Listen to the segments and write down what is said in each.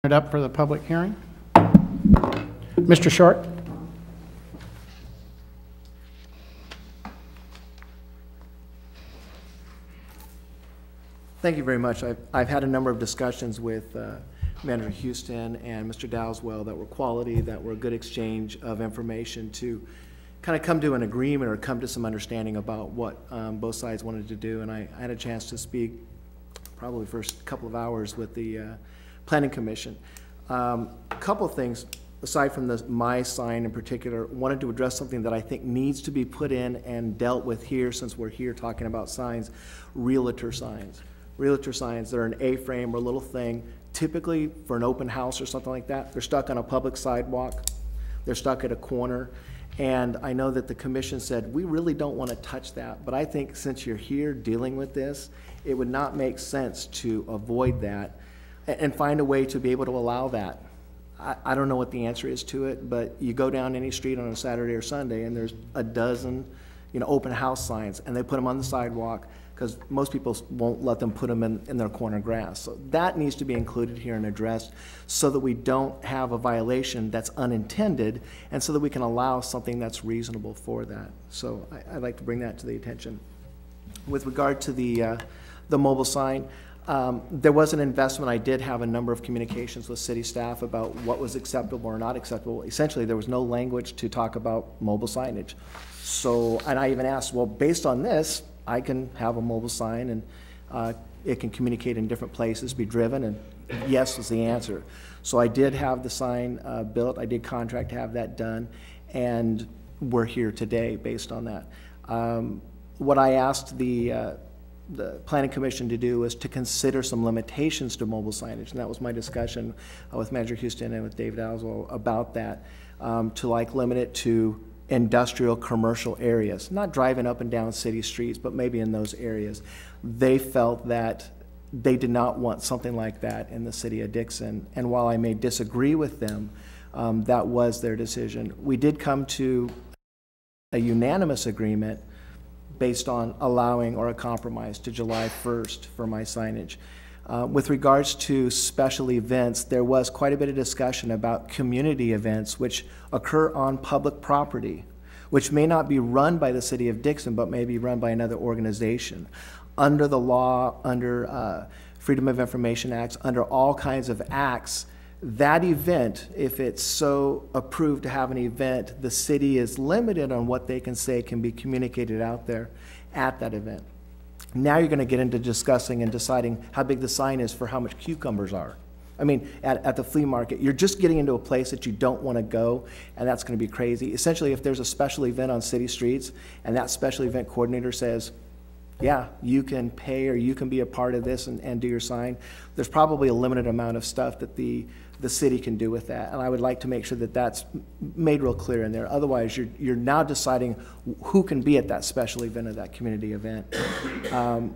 It up for the public hearing. Mr. Short. Thank you very much. I've had a number of discussions with Manager Houston and Mr. Dowswell that were quality, that were a good exchange of information to kind of come to an agreement or come to some understanding about what both sides wanted to do. And I had a chance to speak probably first couple of hours with the Planning Commission. A couple of things, aside from my sign in particular, wanted to address something that I think needs to be put in and dealt with here, since we're here talking about signs: realtor signs. Realtor signs, they're an A-frame or a little thing, typically for an open house or something like that. They're stuck on a public sidewalk. They're stuck at a corner. And I know that the commission said, we really don't want to touch that. But I think since you're here dealing with this, it would not make sense to avoid that and find a way to be able to allow that. I don't know what the answer is to it, but you go down any street on a Saturday or Sunday and there's a dozen, open house signs, and they put them on the sidewalk because most people won't let them put them in their corner grass. So that needs to be included here and addressed so that we don't have a violation that's unintended, and so that we can allow something that's reasonable for that. So I'd like to bring that to the attention. With regard to the mobile sign, there was an investment. I did have a number of communications with city staff about what was acceptable or not acceptable. Essentially, there was no language to talk about mobile signage. So, and I even asked, well, based on this, I can have a mobile sign and it can communicate in different places, be driven, and yes was the answer. So I did have the sign built. I did contract to have that done, and we're here today based on that. What I asked the Planning Commission to do is to consider some limitations to mobile signage, and that was my discussion with Manager Houston and with David Dowswell about that, to limit it to industrial commercial areas, not driving up and down city streets, but maybe in those areas. They felt that they did not want something like that in the city of Dixon, and while I may disagree with them, that was their decision. We did come to a unanimous agreement based on allowing, or a compromise, to July 1st for my signage. With regards to special events, there was quite a bit of discussion about community events which occur on public property, which may not be run by the city of Dixon, but may be run by another organization. Under the law, under Freedom of Information Acts, under all kinds of acts, that event, if it's so approved to have an event, the city is limited on what they can say can be communicated out there at that event. Now you're going to get into discussing and deciding how big the sign is for how much cucumbers are. I mean, at the flea market, you're just getting into a place that you don't want to go, and that's going to be crazy. Essentially, if there's a special event on city streets and that special event coordinator says, yeah, you can pay or you can be a part of this and do your sign, there's probably a limited amount of stuff that the city can do with that. And I would like to make sure that that's made real clear in there. Otherwise, you're now deciding who can be at that special event or that community event.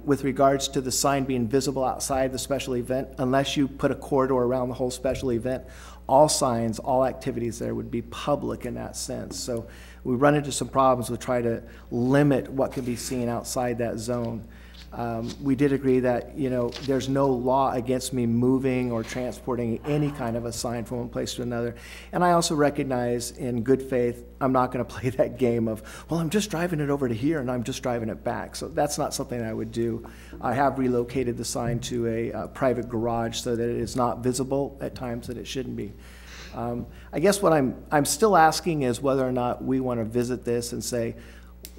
With regards to the sign being visible outside the special event, unless you put a corridor around the whole special event, all signs, all activities there would be public in that sense. So we run into some problems with trying to limit what can be seen outside that zone. We did agree that, there's no law against me moving or transporting any kind of a sign from one place to another. And I also recognize, in good faith, I'm not going to play that game of, well, I'm just driving it over to here and I'm just driving it back. So that's not something I would do. I have relocated the sign to a private garage so that it is not visible at times that it shouldn't be. I guess what I'm still asking is whether or not we want to visit this and say,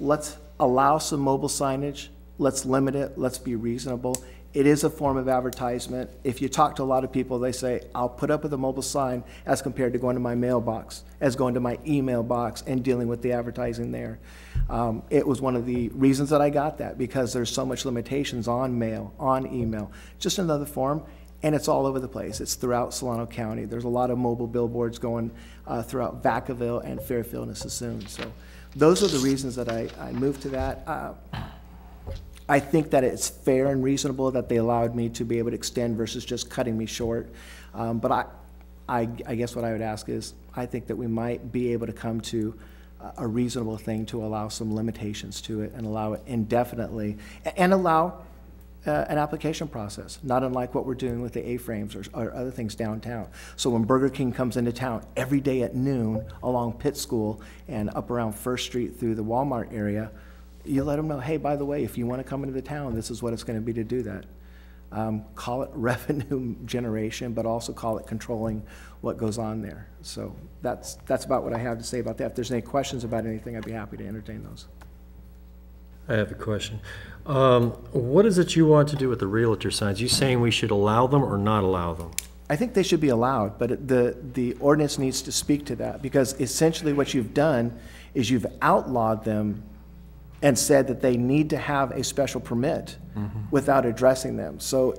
let's allow some mobile signage. Let's limit it. Let's be reasonable. It is a form of advertisement. If you talk to a lot of people, they say, I'll put up with a mobile sign as compared to going to my mailbox, as going to my email box and dealing with the advertising there. It was one of the reasons that I got that, because there's so much limitations on mail, on email, just another form, and it's all over the place. It's throughout Solano County. There's a lot of mobile billboards going throughout Vacaville and Fairfield and Sassoon. So those are the reasons that I moved to that. I think that it's fair and reasonable that they allowed me to be able to extend versus just cutting me short. But I guess what I would ask is, I think that we might be able to come to a reasonable thing to allow some limitations to it and allow it indefinitely, and allow an application process, not unlike what we're doing with the A-frames or other things downtown. So when Burger King comes into town every day at noon along Pitt School and up around First Street through the Walmart area, you let them know, hey, by the way, if you want to come into the town, this is what it's going to be to do that. Call it revenue generation, but also call it controlling what goes on there. So that's about what I have to say about that. If there's any questions about anything, I'd be happy to entertain those. I have a question. What is it you want to do with the realtor signs? You saying we should allow them or not allow them? I think they should be allowed, but the ordinance needs to speak to that, because essentially what you've done is you've outlawed them and said that they need to have a special permit without addressing them. So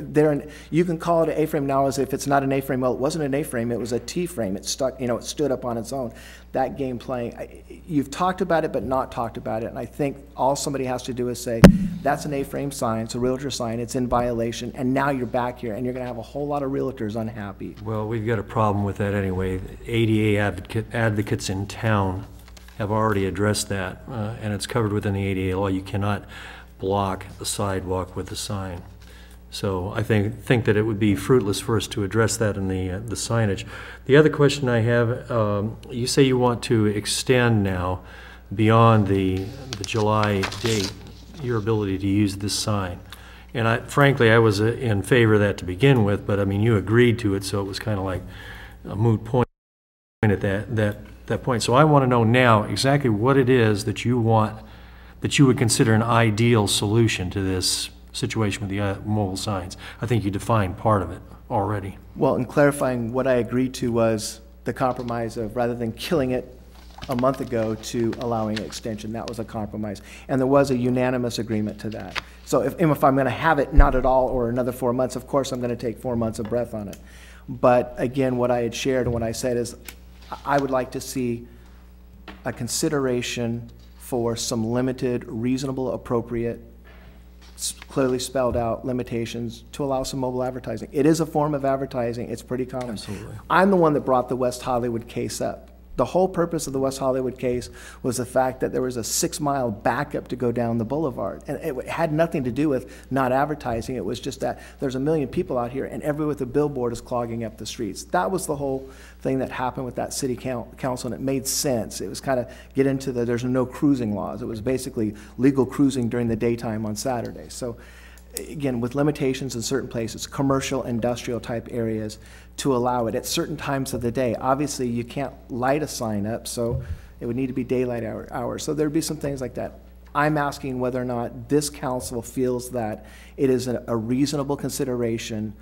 you can call it an A-frame now as if it's not an A-frame. Well, it wasn't an A-frame, it was a T-frame. It stuck, it stood up on its own. That game playing, you've talked about it but not talked about it, and I think all somebody has to do is say, that's an A-frame sign, it's a realtor sign, it's in violation, and now you're back here, and you're gonna have a whole lot of realtors unhappy. Well, we've got a problem with that anyway. ADA advocates in town have already addressed that, and it's covered within the ADA law. You cannot block the sidewalk with the sign. So I think that it would be fruitless for us to address that in the signage. The other question I have, you say you want to extend now beyond the July date your ability to use this sign. And frankly, I was in favor of that to begin with, but I mean, you agreed to it, so it was kind of like a moot point at that point. So I want to know now exactly what it is that you want, that you would consider an ideal solution to this situation with the mobile signs. I think you defined part of it already. Well, in clarifying, what I agreed to was the compromise of, rather than killing it a month ago, to allowing an extension. That was a compromise. And there was a unanimous agreement to that. So if I'm going to have it not at all or another 4 months, of course I'm going to take 4 months of breath on it. But again, what I had shared and what I said is, I would like to see a consideration for some limited, reasonable, appropriate, clearly spelled out limitations to allow some mobile advertising. It is a form of advertising. It's pretty common. Absolutely. I'm the one that brought the West Hollywood case up. The whole purpose of the West Hollywood case was the fact that there was a 6-mile backup to go down the boulevard. And it had nothing to do with not advertising. It was just that there's 1 million people out here and everyone with a billboard is clogging up the streets. That was the whole thing that happened with that city council, and it made sense. It was kind of get into there's no cruising laws. It was basically legal cruising during the daytime on Saturday. So again, with limitations in certain places, commercial, industrial type areas, to allow it at certain times of the day. Obviously, you can't light a sign up, so it would need to be daylight hours. So there'd be some things like that. I'm asking whether or not this council feels that it is a reasonable consideration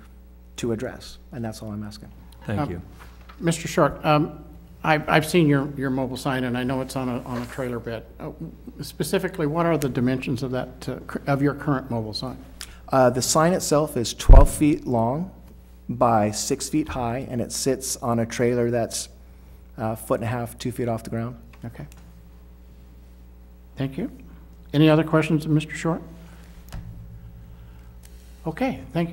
to address, and that's all I'm asking. Thank you. Mr. Short, I've seen your mobile sign, and I know it's on a trailer bed. Specifically, what are the dimensions of that of your current mobile sign? The sign itself is 12 feet long by 6 feet high, and it sits on a trailer that's 1.5 feet, 2 feet off the ground. Okay. Thank you. Any other questions of Mr. Short? Okay, thank you.